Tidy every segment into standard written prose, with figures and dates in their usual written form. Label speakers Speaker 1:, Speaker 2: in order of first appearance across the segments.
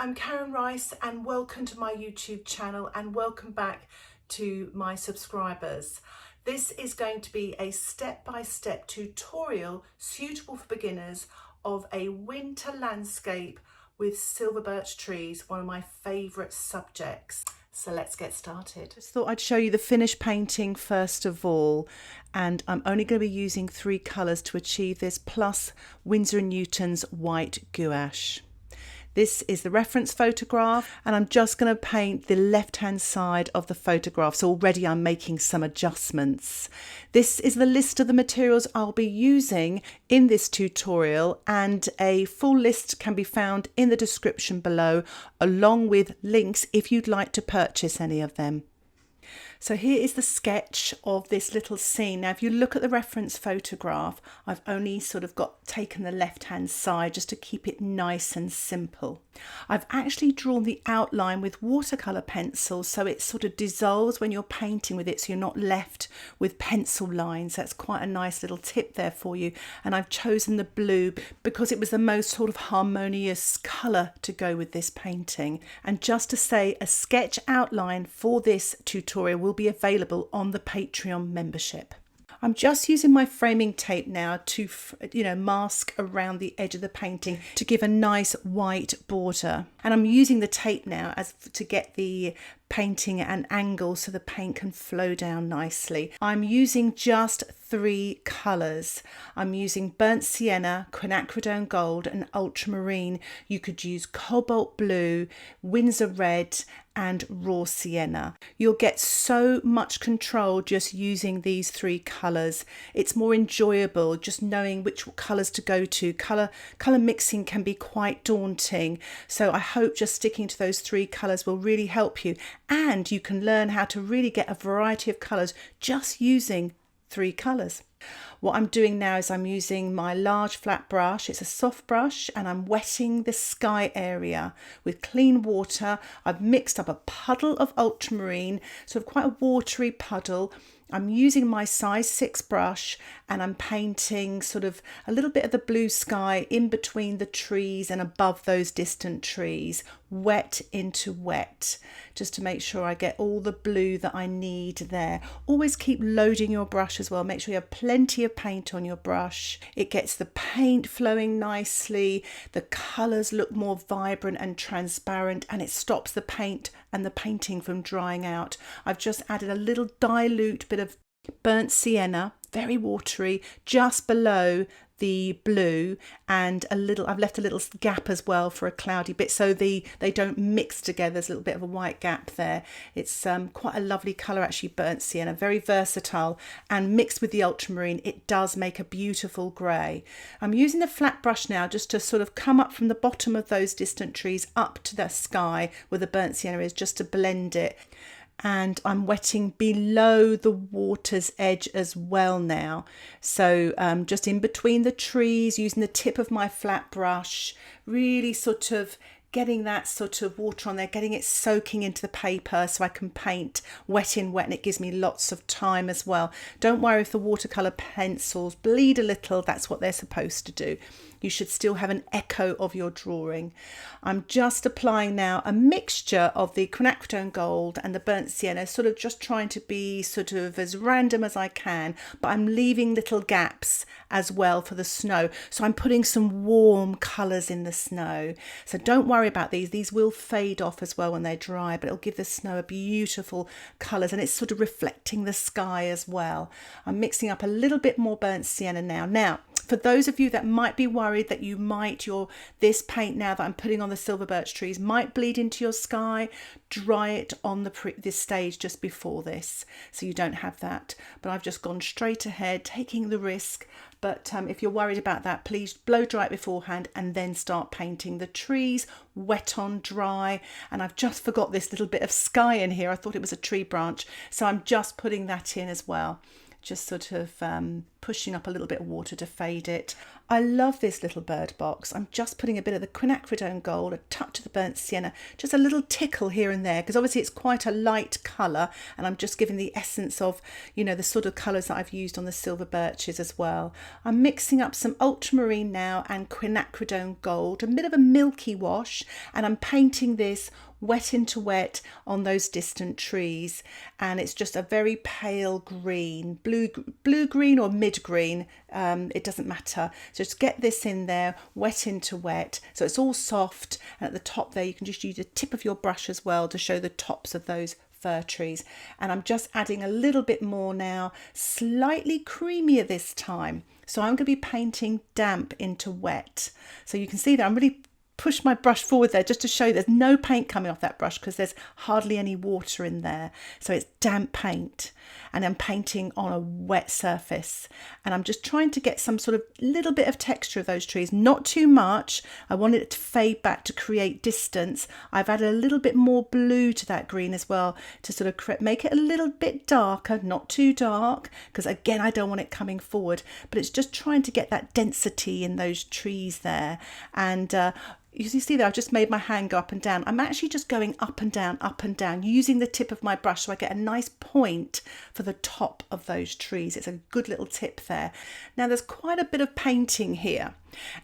Speaker 1: I'm Karen Rice and welcome to my YouTube channel and welcome back to my subscribers. This is going to be a step-by-step tutorial suitable for beginners of a winter landscape with silver birch trees, one of my favourite subjects. So let's get started. Just thought I'd show you the finished painting first of all, and I'm only going to be using 3 colours to achieve this, plus Winsor & Newton's white gouache. This is the reference photograph, and I'm just going to paint the left-hand side of the photograph. So already I'm making some adjustments. This is the list of the materials I'll be using in this tutorial, and a full list can be found in the description below, along with links if you'd like to purchase any of them. So here is the sketch of this little scene. Now, if you look at the reference photograph, I've only sort of taken the left-hand side just to keep it nice and simple. I've actually drawn the outline with watercolour pencils, so it sort of dissolves when you're painting with it, so you're not left with pencil lines. That's quite a nice little tip there for you. And I've chosen the blue because it was the most sort of harmonious colour to go with this painting. And just to say, a sketch outline for this tutorial will be available on the Patreon membership. I'm just using my framing tape now to, mask around the edge of the painting to give a nice white border. And I'm using the tape now to get the painting at an angle so the paint can flow down nicely. I'm using just 3 colours. I'm using Burnt Sienna, Quinacridone Gold and Ultramarine. You could use Cobalt Blue, Winsor Red and Raw Sienna. You'll get so much control just using these 3 colours. It's more enjoyable just knowing which colours to go to. Colour mixing can be quite daunting, so I hope just sticking to those 3 colours will really help you, and you can learn how to really get a variety of colours just using 3 colours. What I'm doing now is I'm using my large flat brush. It's a soft brush, and I'm wetting the sky area with clean water. I've mixed up a puddle of ultramarine, sort of quite a watery puddle. I'm using my size 6 brush, and I'm painting sort of a little bit of the blue sky in between the trees and above those distant trees, wet into wet, just to make sure I get all the blue that I need there. Always keep loading your brush as well. Make sure you have plenty of paint on your brush. It gets the paint flowing nicely, the colours look more vibrant and transparent, and it stops the paint and the painting from drying out. I've just added a little dilute bit of burnt sienna, very watery, just below the blue, and I've left a little gap as well for a cloudy bit so they don't mix together. There's a little bit of a white gap there. It's quite a lovely colour actually, burnt sienna, very versatile, and mixed with the ultramarine it does make a beautiful grey. I'm using the flat brush now just to sort of come up from the bottom of those distant trees up to the sky where the burnt sienna is, just to blend it. And I'm wetting below the water's edge as well now. So just in between the trees, using the tip of my flat brush, really sort of getting that sort of water on there, getting it soaking into the paper so I can paint wet in wet, and it gives me lots of time as well. Don't worry if the watercolour pencils bleed a little, that's what they're supposed to do. You should still have an echo of your drawing. I'm just applying now a mixture of the Quinacridone Gold and the Burnt Sienna, sort of just trying to be sort of as random as I can, but I'm leaving little gaps as well for the snow. So I'm putting some warm colours in the snow. So don't worry about these will fade off as well when they're dry, but it'll give the snow a beautiful colours, and it's sort of reflecting the sky as well. I'm mixing up a little bit more Burnt Sienna now. For those of you that might be worried that this paint now that I'm putting on the silver birch trees might bleed into your sky, dry it on this stage just before this, so you don't have that. But I've just gone straight ahead, taking the risk. But if you're worried about that, please blow dry it beforehand and then start painting the trees wet on dry. And I've just forgot this little bit of sky in here. I thought it was a tree branch, so I'm just putting that in as well. Just sort of pushing up a little bit of water to fade it. I love this little bird box. I'm just putting a bit of the Quinacridone gold, a touch of the burnt sienna, just a little tickle here and there, because obviously it's quite a light colour, and I'm just giving the essence of, you know, the sort of colours that I've used on the silver birches as well. I'm mixing up some ultramarine now and Quinacridone gold, a bit of a milky wash, and I'm painting this wet into wet on those distant trees, and it's just a very pale green, blue green or mid green, it doesn't matter. So just get this in there, wet into wet, so it's all soft, and at the top there you can just use the tip of your brush as well to show the tops of those fir trees. And I'm just adding a little bit more now, slightly creamier this time, so I'm going to be painting damp into wet. So you can see that I'm really push my brush forward there just to show there's no paint coming off that brush because there's hardly any water in there. So it's damp paint, and I'm painting on a wet surface, and I'm just trying to get some sort of little bit of texture of those trees, not too much. I wanted it to fade back to create distance. I've added a little bit more blue to that green as well to sort of make it a little bit darker, not too dark, because again I don't want it coming forward, but it's just trying to get that density in those trees there. And you see there, I've just made my hand go up and down. I'm actually just going up and down, using the tip of my brush so I get a nice point for the top of those trees. It's a good little tip there. Now there's quite a bit of painting here,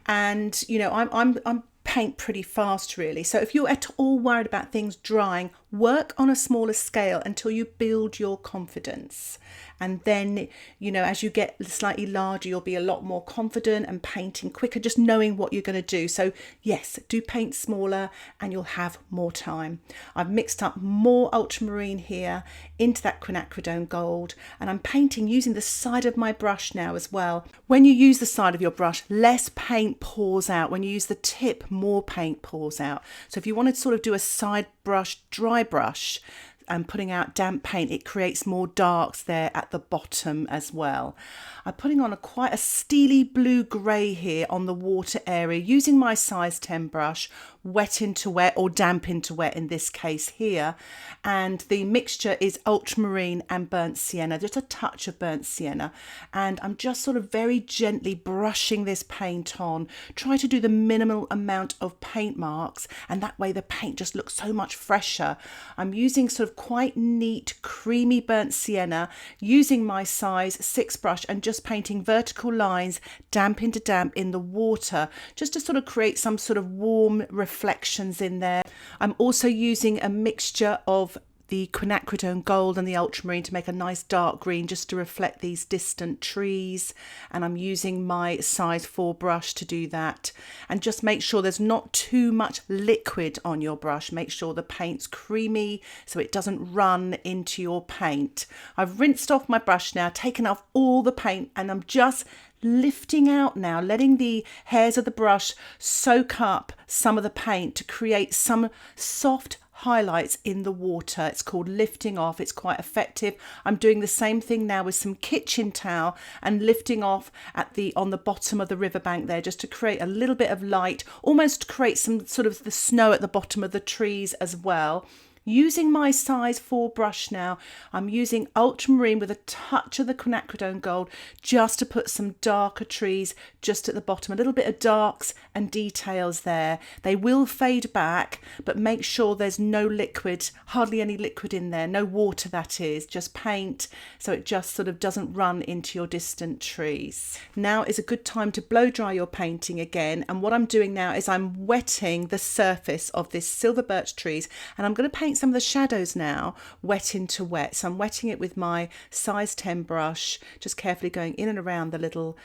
Speaker 1: and you know I'm paint pretty fast really. So if you're at all worried about things drying, work on a smaller scale until you build your confidence. And then, you know, as you get slightly larger, you'll be a lot more confident and painting quicker, just knowing what you're going to do. So yes, do paint smaller and you'll have more time. I've mixed up more ultramarine here into that Quinacridone gold, and I'm painting using the side of my brush now as well. When you use the side of your brush, less paint pours out. When you use the tip, more paint pours out. So if you want to sort of do a side brush, dry brush, and putting out damp paint, it creates more darks there at the bottom as well. I'm putting on quite a steely blue grey here on the water area using my size 10 brush, wet into wet or damp into wet in this case here, and the mixture is ultramarine and burnt sienna, just a touch of burnt sienna, and I'm just sort of very gently brushing this paint on. Try to do the minimal amount of paint marks, and that way the paint just looks so much fresher. I'm using sort of quite neat creamy burnt sienna using my size 6 brush and just painting vertical lines damp into damp in the water just to sort of create some sort of warm reflections in there. I'm also using a mixture of the Quinacridone gold and the ultramarine to make a nice dark green just to reflect these distant trees, and I'm using my size 4 brush to do that. And just make sure there's not too much liquid on your brush. Make sure the paint's creamy so it doesn't run into your paint. I've rinsed off my brush now, taken off all the paint, and I'm just lifting out now, letting the hairs of the brush soak up some of the paint to create some soft highlights in the water. It's called lifting off. It's quite effective. I'm doing the same thing now with some kitchen towel and lifting off on the bottom of the riverbank there, just to create a little bit of light, almost to create some sort of the snow at the bottom of the trees as well. Using my size 4 brush now, I'm using ultramarine with a touch of the Quinacridone gold just to put some darker trees just at the bottom, a little bit of darks and details there. They will fade back, but make sure there's no liquid, hardly any liquid in there, no water that is, just paint so it just sort of doesn't run into your distant trees. Now is a good time to blow dry your painting again, and what I'm doing now is I'm wetting the surface of this silver birch trees, and I'm going to paint some of the shadows now wet into wet. So I'm wetting it with my size 10 brush, just carefully going in and around the little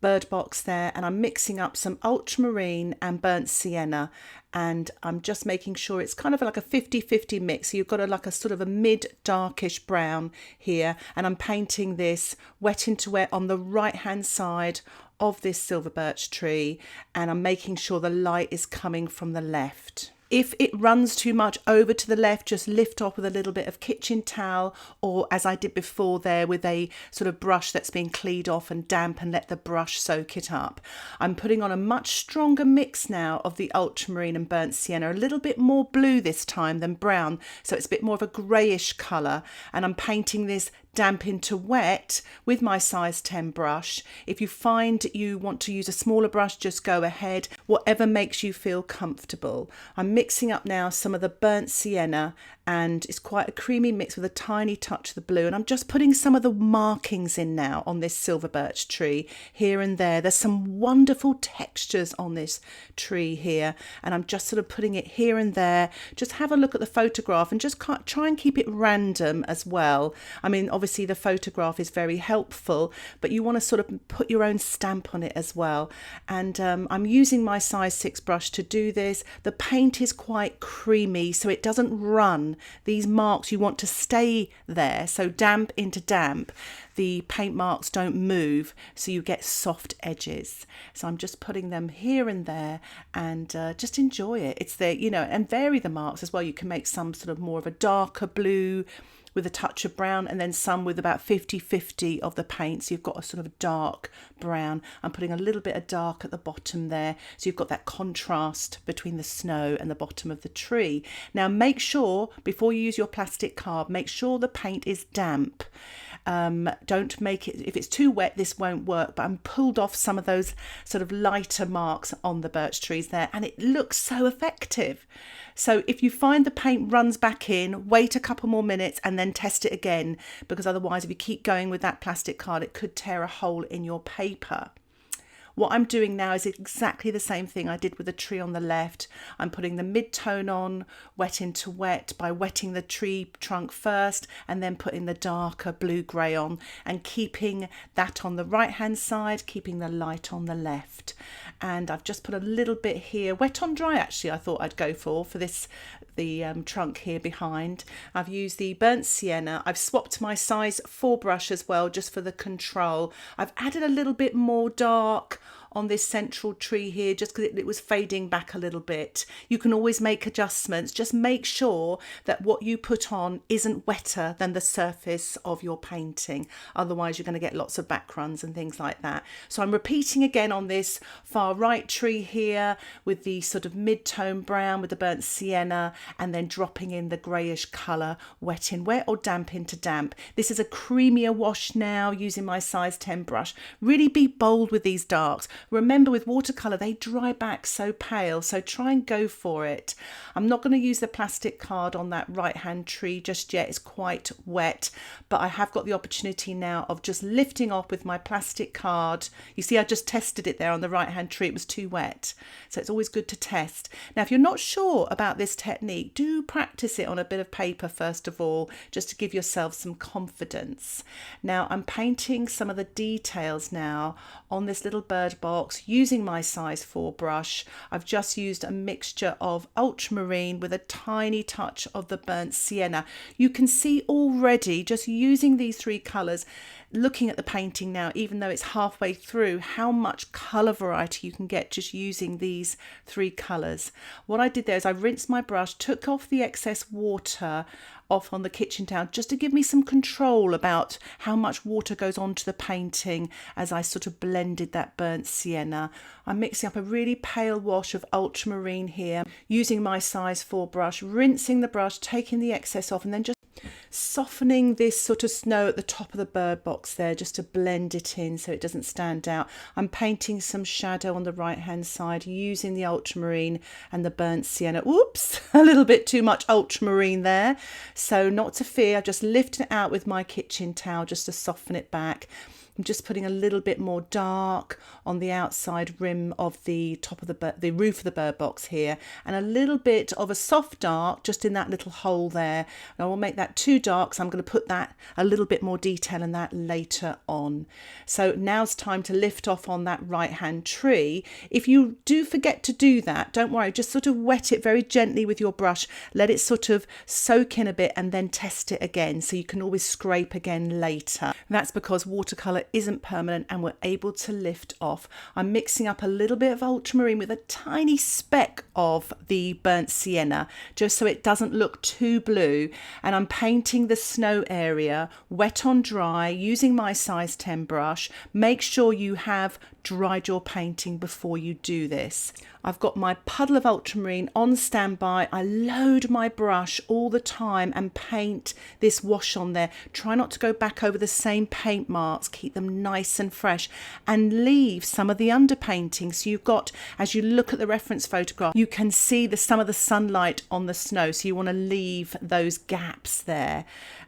Speaker 1: bird box there, and I'm mixing up some ultramarine and burnt sienna, and I'm just making sure it's kind of like a 50-50 mix. So you've got like a sort of a mid darkish brown here, and I'm painting this wet into wet on the right hand side of this silver birch tree, and I'm making sure the light is coming from the left. If it runs too much over to the left, just lift off with a little bit of kitchen towel, or as I did before there with a sort of brush that's been cleaned off and damp, and let the brush soak it up. I'm putting on a much stronger mix now of the ultramarine and burnt sienna, a little bit more blue this time than brown, so it's a bit more of a greyish colour, and I'm painting this damp into wet with my size 10 brush. If you find you want to use a smaller brush, just go ahead, whatever makes you feel comfortable. I'm mixing up now some of the burnt sienna, and it's quite a creamy mix with a tiny touch of the blue, and I'm just putting some of the markings in now on this silver birch tree here and there. There's some wonderful textures on this tree here, and I'm just sort of putting it here and there. Just have a look at the photograph and just try and keep it random as well. I mean, obviously the photograph is very helpful, but you want to sort of put your own stamp on it as well. And I'm using my size 6 brush to do this. The paint is quite creamy, so it doesn't run. These marks, you want to stay there, so damp into damp. The paint marks don't move, so you get soft edges. So I'm just putting them here and there, and just enjoy it. It's there, you know, and vary the marks as well. You can make some sort of more of a darker blue with a touch of brown, and then some with about 50-50 of the paint, so you've got a sort of dark brown. I'm putting a little bit of dark at the bottom there, so you've got that contrast between the snow and the bottom of the tree. Now make sure, before you use your plastic card, make sure the paint is damp. Don't make it, if it's too wet this won't work, but I'm pulled off some of those sort of lighter marks on the birch trees there, and it looks so effective. So if you find the paint runs back in, wait a couple more minutes and then test it again, because otherwise if you keep going with that plastic card, it could tear a hole in your paper. What I'm doing now is exactly the same thing I did with the tree on the left. I'm putting the mid-tone on, wet into wet, by wetting the tree trunk first and then putting the darker blue-grey on, and keeping that on the right-hand side, keeping the light on the left. And I've just put a little bit here, wet on dry actually, I thought I'd go for this, the trunk here behind. I've used the burnt sienna. I've swapped my size 4 brush as well, just for the control. I've added a little bit more dark on this central tree here, just because it was fading back a little bit. You can always make adjustments. Just make sure that what you put on isn't wetter than the surface of your painting. Otherwise you're going to get lots of backruns and things like that. So I'm repeating again on this far right tree here with the sort of mid-tone brown with the burnt sienna, and then dropping in the greyish colour, wet in wet or damp into damp. This is a creamier wash now, using my size 10 brush. Really be bold with these darks. Remember, with watercolour they dry back so pale, so try and go for it. I'm not going to use the plastic card on that right hand tree just yet, it's quite wet, but I have got the opportunity now of just lifting off with my plastic card. You see, I just tested it there on the right hand tree, it was too wet, so it's always good to test. Now if you're not sure about this technique, do practice it on a bit of paper first of all, just to give yourself some confidence. Now I'm painting some of the details now on this little bird box using my size 4 brush. I've just used a mixture of ultramarine with a tiny touch of the burnt sienna. You can see already, just using these 3 colours, looking at the painting now, even though it's halfway through, how much colour variety you can get just using these 3 colours. What I did there is I rinsed my brush, took off the excess water off on the kitchen towel, just to give me some control about how much water goes onto the painting as I sort of blended that burnt sienna. I'm mixing up a really pale wash of ultramarine here, using my size 4 brush, rinsing the brush, taking the excess off, and then just softening this sort of snow at the top of the bird box there, just to blend it in so it doesn't stand out. I'm painting some shadow on the right hand side using the ultramarine and the burnt sienna. Oops, a little bit too much ultramarine there, so not to fear, I've just lifted it out with my kitchen towel just to soften it back. I'm just putting a little bit more dark on the outside rim of the top of the roof of the bird box here, and a little bit of a soft dark just in that little hole there. And I won't make that too dark, so I'm going to put that a little bit more detail in that later on. So now's time to lift off on that right hand tree. If you do forget to do that, don't worry, just sort of wet it very gently with your brush, let it sort of soak in a bit, and then test it again, so you can always scrape again later. And that's because watercolour isn't permanent and we're able to lift off. I'm mixing up a little bit of ultramarine with a tiny speck of the burnt sienna, just so it doesn't look too blue. And I'm painting the snow area wet on dry using my size 10 brush. Make sure you have dried your painting before you do this. I've got my puddle of ultramarine on standby. I load my brush all the time and paint this wash on there. Try not to go back over the same paint marks, keep them nice and fresh, and leave some of the underpainting. So you've got, as you look at the reference photograph, you can see some of the sunlight on the snow. So you want to leave those gaps there.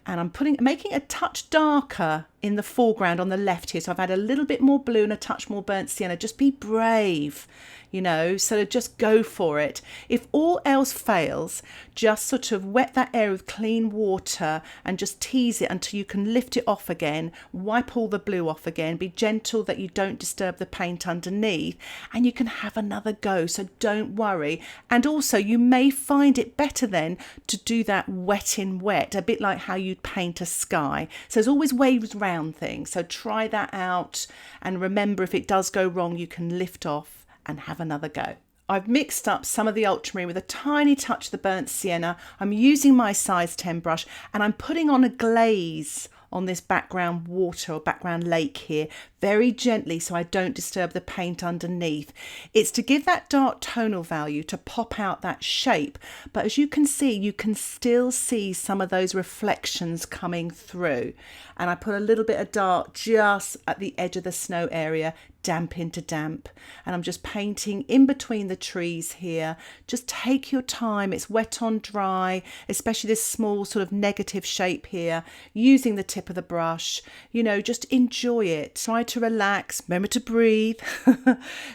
Speaker 1: And I'm making a touch darker in the foreground on the left here. So I've had a little bit more blue and a touch more burnt sienna. Just be brave, you know, so just go for it. If all else fails, just sort of wet that area with clean water and just tease it until you can lift it off again. Wipe all the blue off again. Be gentle that you don't disturb the paint underneath, and you can have another go. So don't worry. And also you may find it better then to do that wet in wet, a bit like how you'd paint a sky. So there's always ways around things. So try that out, and remember, if it does go wrong, you can lift off and have another go. I've mixed up some of the ultramarine with a tiny touch of the burnt sienna. I'm using my size 10 brush, and I'm putting on a glaze on this background water or background lake here, very gently, so I don't disturb the paint underneath. It's to give that dark tonal value, to pop out that shape, but as you can see, you can still see some of those reflections coming through. And I put a little bit of dark just at the edge of the snow area, damp into damp, and I'm just painting in between the trees here. Just take your time. It's wet on dry, especially this small sort of negative shape here, using the tip of the brush. You know, just enjoy it. Try to relax, remember to breathe.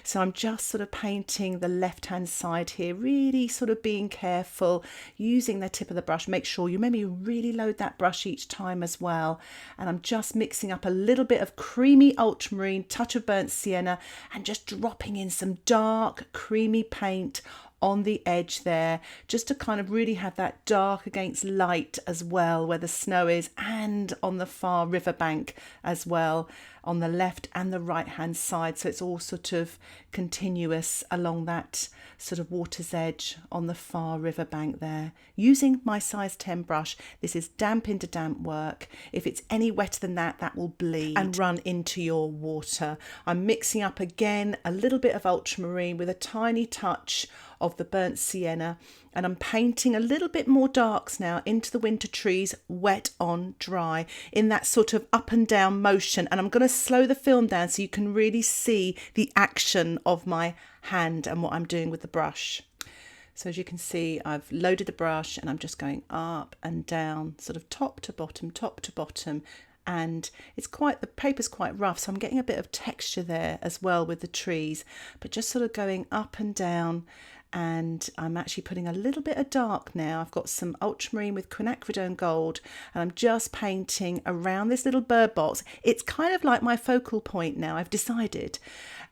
Speaker 1: So I'm just sort of painting the left hand side here, really sort of being careful, using the tip of the brush. Make sure you maybe really load that brush each time as well. And I'm just mixing up a little bit of creamy ultramarine, touch of burnt sienna, and just dropping in some dark creamy paint on the edge there, just to kind of really have that dark against light as well, where the snow is, and on the far riverbank as well, on the left and the right hand side. So it's all sort of continuous along that sort of water's edge on the far riverbank there. Using my size 10 brush, this is damp into damp work. If it's any wetter than that, that will bleed and run into your water. I'm mixing up again a little bit of ultramarine with a tiny touch of the burnt sienna, and I'm painting a little bit more darks now into the winter trees, wet on dry, in that sort of up and down motion. And I'm going to slow the film down so you can really see the action of my hand and what I'm doing with the brush. So as you can see, I've loaded the brush and I'm just going up and down, sort of top to bottom, and the paper's quite rough, so I'm getting a bit of texture there as well with the trees, but just sort of going up and down. And I'm actually putting a little bit of dark now. I've got some ultramarine with Quinacridone gold, and I'm just painting around this little bird box. It's kind of like my focal point now, I've decided.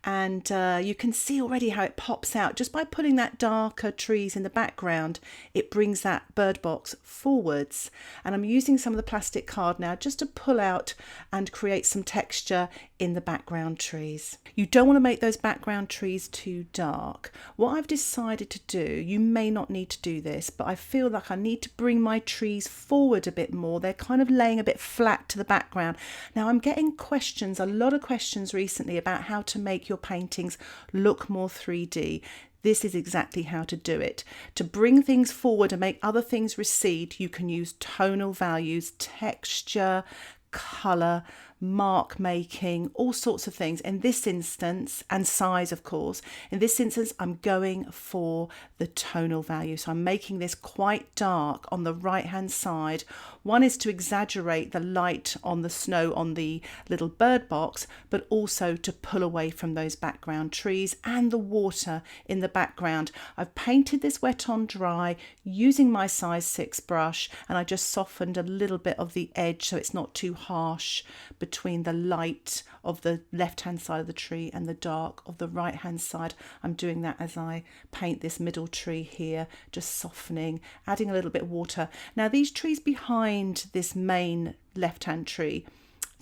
Speaker 1: And you can see already how it pops out just by putting that darker trees in the background. It brings that bird box forwards, and I'm using some of the plastic card now just to pull out and create some texture in the background trees. You don't want to make those background trees too dark. What I've decided to do, you may not need to do this, but I feel like I need to bring my trees forward a bit more. They're kind of laying a bit flat to the background. Now I'm getting questions, a lot of questions recently, about how to make your paintings look more 3D. This is exactly how to do it. To bring things forward and make other things recede, you can use tonal values, texture, colour, mark making, all sorts of things. In this instance, and size of course, in this instance I'm going for the tonal value. So I'm making this quite dark on the right hand side. One is to exaggerate the light on the snow on the little bird box, but also to pull away from those background trees and the water in the background. I've painted this wet on dry using my size 6 brush, and I just softened a little bit of the edge so it's not too harsh between the light of the left hand side of the tree and the dark of the right hand side. I'm doing that as I paint this middle tree here, just softening, adding a little bit of water. Now these trees behind this main left hand tree,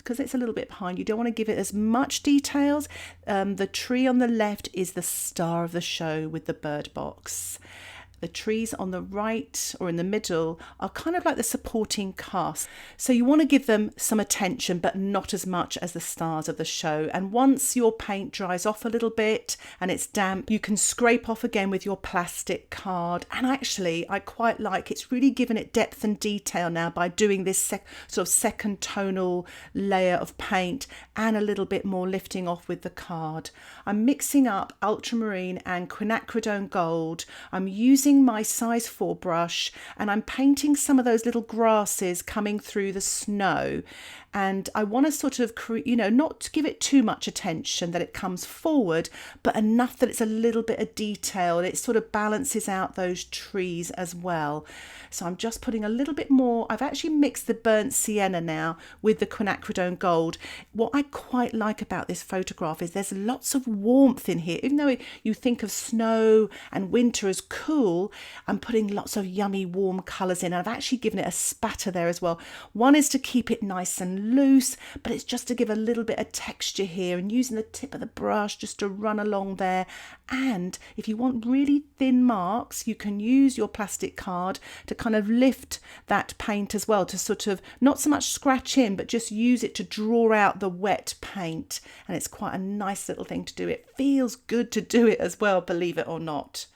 Speaker 1: because it's a little bit behind, you don't want to give it as much details. The tree on the left is the star of the show with the bird box. The trees on the right or in the middle are kind of like the supporting cast. So you want to give them some attention, but not as much as the stars of the show. And once your paint dries off a little bit and it's damp, you can scrape off again with your plastic card. And actually, I quite like, it's really given it depth and detail now by doing this sort of second tonal layer of paint and a little bit more lifting off with the card. I'm mixing up Ultramarine and Quinacridone Gold. I'm using my size 4 brush and I'm painting some of those little grasses coming through the snow, and I want to sort of not give it too much attention, that it comes forward, but enough that it's a little bit of detail and it sort of balances out those trees as well. So I'm just putting a little bit more. I've actually mixed the burnt sienna now with the Quinacridone Gold. What I quite like about this photograph is there's lots of warmth in here. Even though you think of snow and winter as cool, I'm putting lots of yummy warm colours in. I've actually given it a spatter there as well. One is to keep it nice and loose, but it's just to give a little bit of texture here, and using the tip of the brush just to run along there. And if you want really thin marks, you can use your plastic card to kind of lift that paint as well, to sort of not so much scratch in, but just use it to draw out the wet paint. And it's quite a nice little thing to do. It feels good to do it as well, believe it or not.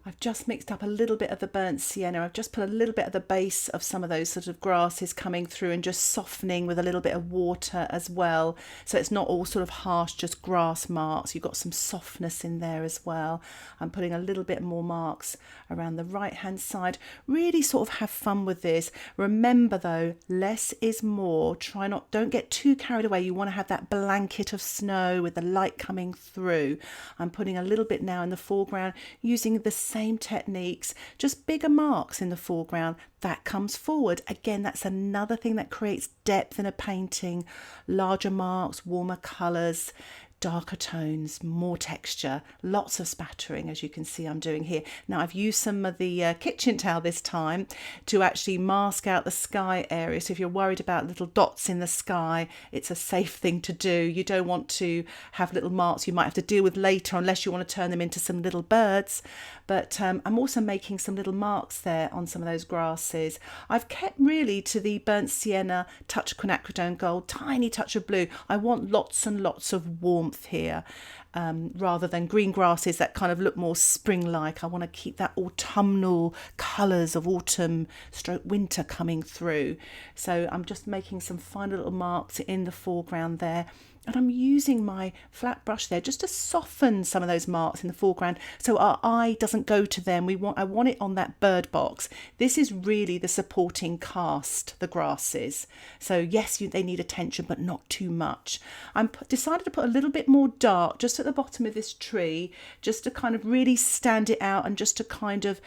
Speaker 1: I've just mixed up a little bit of the burnt sienna. I've just put a little bit of the base of some of those sort of grasses coming through and just softening with a little bit of water as well. So it's not all sort of harsh, just grass marks. You've got some softness in there as well. I'm putting a little bit more marks around the right hand side. Really sort of have fun with this. Remember though, less is more. Don't get too carried away. You want to have that blanket of snow with the light coming through. I'm putting a little bit now in the foreground using the same techniques, just bigger marks in the foreground. That comes forward. Again, that's another thing that creates depth in a painting. Larger marks, warmer colours, darker tones, more texture, lots of spattering, as you can see I'm doing here. Now I've used some of the kitchen towel this time to actually mask out the sky area. So if you're worried about little dots in the sky, it's a safe thing to do. You don't want to have little marks you might have to deal with later, unless you want to turn them into some little birds. But I'm also making some little marks there on some of those grasses. I've kept really to the burnt sienna, touch of Quinacridone Gold, tiny touch of blue. I want lots and lots of warmth here, rather than green grasses that kind of look more spring-like. I want to keep that autumnal colours of autumn stroke winter coming through. So I'm just making some fine little marks in the foreground there. And I'm using my flat brush there just to soften some of those marks in the foreground so our eye doesn't go to them. I want it on that bird box. This is really the supporting cast, the grasses. So yes, they need attention, but not too much. I'm decided to put a little bit more dark just at the bottom of this tree, just to kind of really stand it out, and just to kind of,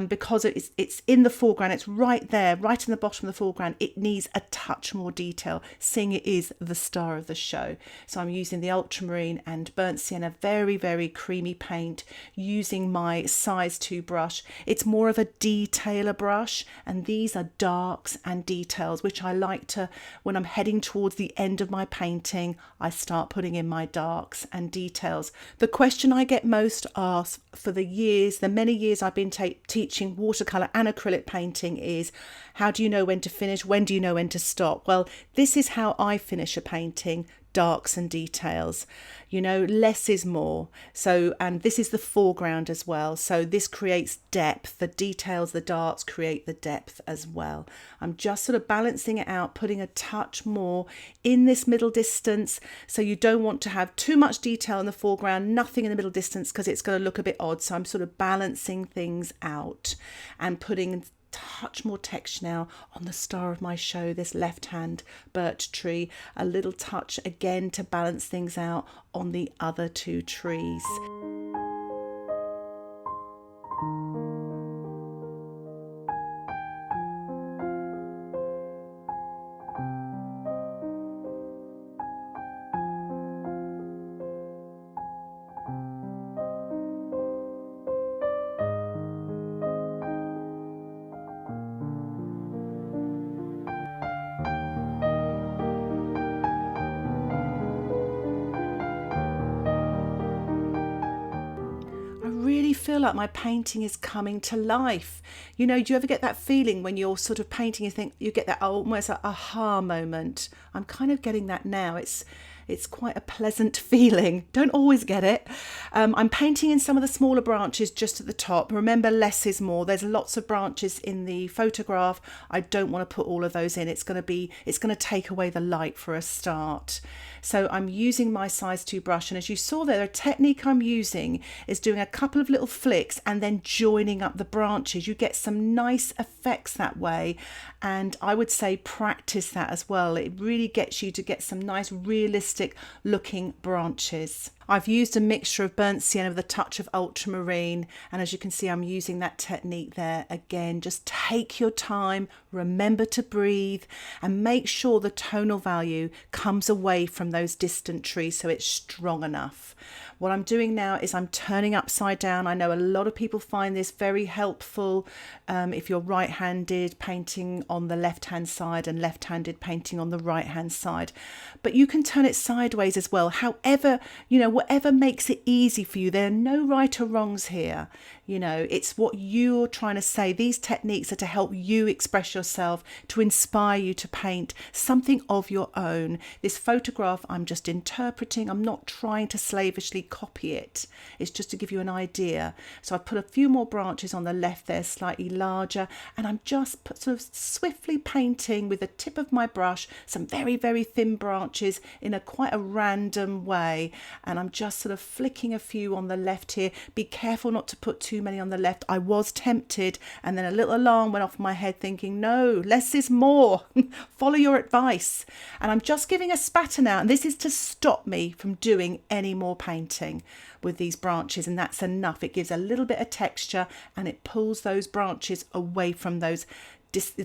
Speaker 1: because it's in the foreground, it's right there, right in the bottom of the foreground, it needs a touch more detail, seeing it is the star of the show. So I'm using the Ultramarine and burnt sienna, very, very creamy paint, using my size 2 brush. It's more of a detailer brush, and these are darks and details, which I like to, when I'm heading towards the end of my painting, I start putting in my darks and details. The question I get most asked for the many years I've been teaching watercolour and acrylic painting is, how do you know when to finish? When do you know when to stop? Well, this is how I finish a painting. Darks and details, less is more. So, and this is the foreground as well, so this creates depth. The details, the darks, create the depth as well. I'm just sort of balancing it out, putting a touch more in this middle distance. So you don't want to have too much detail in the foreground, nothing in the middle distance, because it's going to look a bit odd. So I'm sort of balancing things out and putting touch more texture now on the star of my show, this left-hand birch tree. A little touch again to balance things out on the other two trees. Feel like my painting is coming to life. You know, do you ever get that feeling when you're sort of painting, you get that almost a aha moment? I'm kind of getting that now. It's quite a pleasant feeling. Don't always get it. I'm painting in some of the smaller branches just at the top. Remember, less is more. There's lots of branches in the photograph. I don't want to put all of those in. It's going to take away the light for a start. So I'm using my size 2 brush, and as you saw there, the technique I'm using is doing a couple of little flicks and then joining up the branches. You get some nice effects that way, and I would say practice that as well. It really gets you to get some nice realistic looking branches. I've used a mixture of burnt sienna with a touch of ultramarine, and as you can see, I'm using that technique there again. Just take your time, remember to breathe, and make sure the tonal value comes away from those distant trees so it's strong enough. What I'm doing now is I'm turning upside down. I know a lot of people find this very helpful if you're right-handed, painting on the left-hand side, and left-handed painting on the right-hand side. But you can turn it sideways as well. However, you know, whatever makes it easy for you. There are no right or wrongs here. You know, it's what you're trying to say. These techniques are to help you express yourself, to inspire you to paint something of your own. This photograph I'm just interpreting. I'm not trying to slavishly copy it. It's just to give you an idea. So I've put a few more branches on the left there, slightly larger, and I'm just sort of swiftly painting with the tip of my brush some very, very thin branches in quite a random way. And I'm just sort of flicking a few on the left here. Be careful not to put too many on the left. I was tempted, and then a little alarm went off in my head thinking, no, less is more. Follow your advice. And I'm just giving a spatter now, and this is to stop me from doing any more painting with these branches, and that's enough. It gives a little bit of texture and it pulls those branches away from those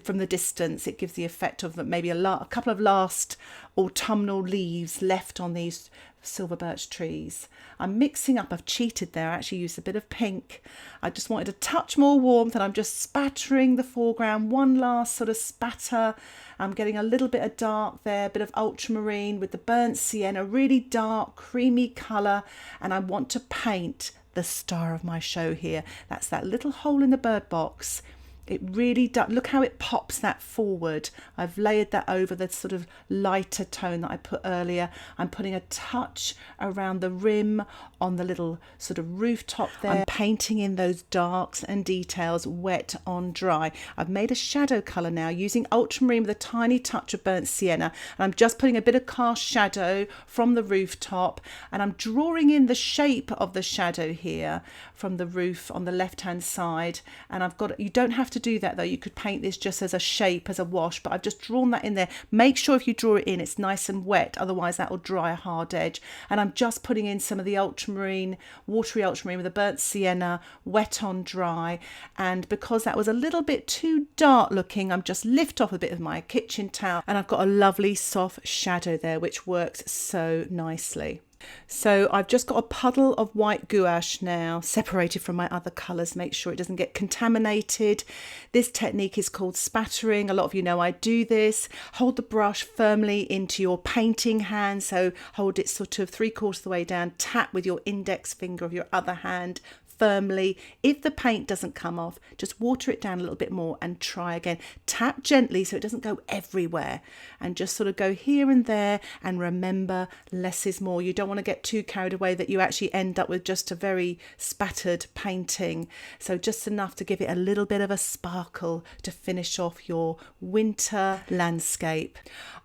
Speaker 1: from the distance. It gives the effect of maybe a couple of last autumnal leaves left on these silver birch trees. I'm mixing up. I've cheated there. I actually used a bit of pink. I just wanted a touch more warmth, and I'm just spattering the foreground. One last sort of spatter. I'm getting a little bit of dark there, a bit of ultramarine with the burnt sienna, really dark, creamy colour, and I want to paint the star of my show here. That's that little hole in the bird box. It really does. Look how it pops that forward. I've layered that over the sort of lighter tone that I put earlier. I'm putting a touch around the rim on the little sort of rooftop there. I'm painting in those darks and details, wet on dry. I've made a shadow colour now using ultramarine with a tiny touch of burnt sienna. And I'm just putting a bit of cast shadow from the rooftop. And I'm drawing in the shape of the shadow here from the roof on the left-hand side. And you don't have to do that though. You could paint this just as a shape, as a wash, but I've just drawn that in there. Make sure if you draw it in, it's nice and wet, otherwise that will dry a hard edge. And I'm just putting in some of the ultramarine, watery ultramarine with a burnt sienna, wet on dry. And because that was a little bit too dark looking, I'm just lift off a bit of my kitchen towel, and I've got a lovely soft shadow there, which works so nicely. So I've just got a puddle of white gouache now, separated from my other colours. Make sure it doesn't get contaminated. This technique is called spattering. A lot of you know I do this. Hold the brush firmly into your painting hand. So hold it sort of 3/4 of the way down. Tap with your index finger of your other hand firmly. If the paint doesn't come off, just water it down a little bit more and try again. Tap gently so it doesn't go everywhere, and just sort of go here and there. And remember, less is more. You don't want to get too carried away that you actually end up with just a very spattered painting. So just enough to give it a little bit of a sparkle to finish off your winter landscape.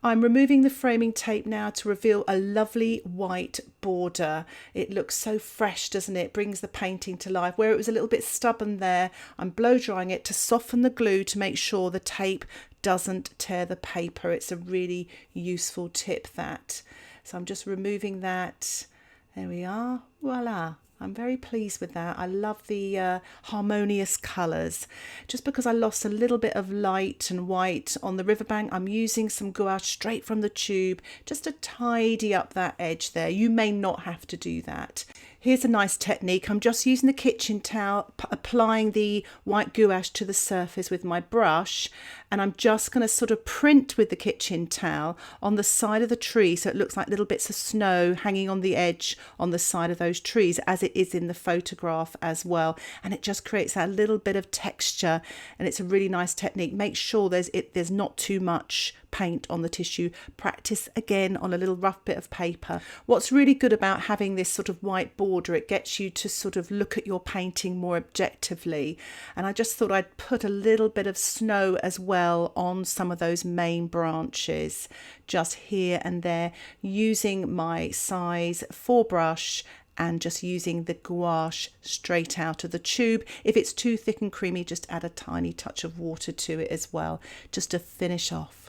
Speaker 1: I'm removing the framing tape now to reveal a lovely white border. It looks so fresh, doesn't it? It brings the painting paint alive. Where it was a little bit stubborn there, I'm blow drying it to soften the glue to make sure the tape doesn't tear the paper. It's a really useful tip, that. So I'm just removing that. There we are. Voila. I'm very pleased with that. I love the harmonious colours. Just because I lost a little bit of light and white on the riverbank, I'm using some gouache straight from the tube just to tidy up that edge there. You may not have to do that. Here's a nice technique. I'm just using the kitchen towel, applying the white gouache to the surface with my brush, and I'm just going to sort of print with the kitchen towel on the side of the tree so it looks like little bits of snow hanging on the edge on the side of those trees, as it is in the photograph as well. And it just creates that little bit of texture, and it's a really nice technique. Make sure there's not too much paint on the tissue. Practice again on a little rough bit of paper. What's really good about having this sort of white border, it gets you to sort of look at your painting more objectively. And I just thought I'd put a little bit of snow as well on some of those main branches, just here and there, using my size 4 brush and just using the gouache straight out of the tube. If it's too thick and creamy, just add a tiny touch of water to it as well, just to finish off.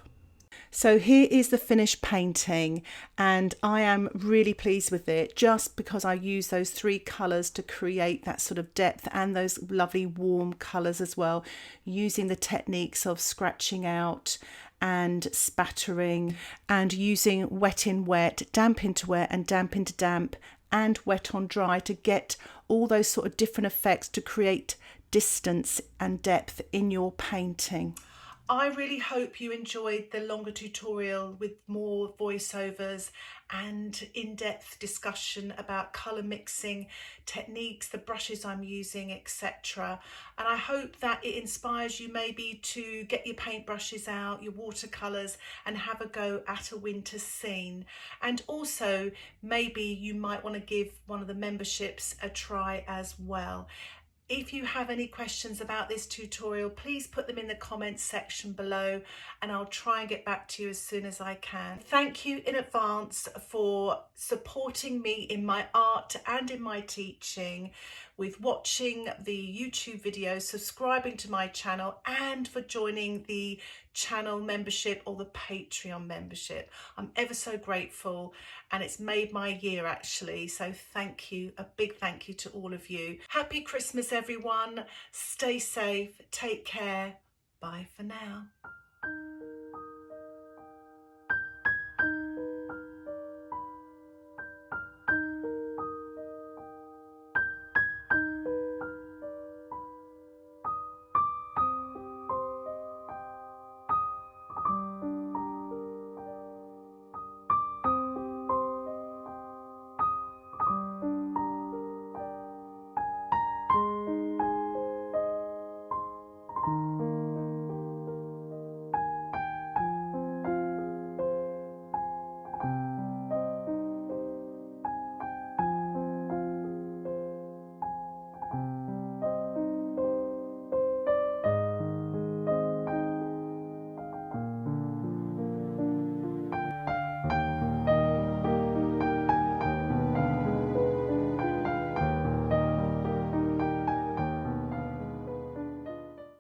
Speaker 1: So here is the finished painting, and I am really pleased with it, just because I use those 3 colours to create that sort of depth and those lovely warm colours as well, using the techniques of scratching out and spattering and using wet in wet, damp into wet and damp into damp and wet on dry to get all those sort of different effects to create distance and depth in your painting. I really hope you enjoyed the longer tutorial with more voiceovers and in-depth discussion about colour mixing techniques, the brushes I'm using, etc. And I hope that it inspires you maybe to get your paintbrushes out, your watercolours, and have a go at a winter scene. And also maybe you might want to give one of the memberships a try as well. If you have any questions about this tutorial, please put them in the comments section below and I'll try and get back to you as soon as I can. Thank you in advance for supporting me in my art and in my teaching, with watching the YouTube videos, subscribing to my channel, and for joining the channel membership or the Patreon membership. I'm ever so grateful, and it's made my year actually, so thank you, a big thank you to all of you. Happy Christmas everyone, stay safe, take care, bye for now.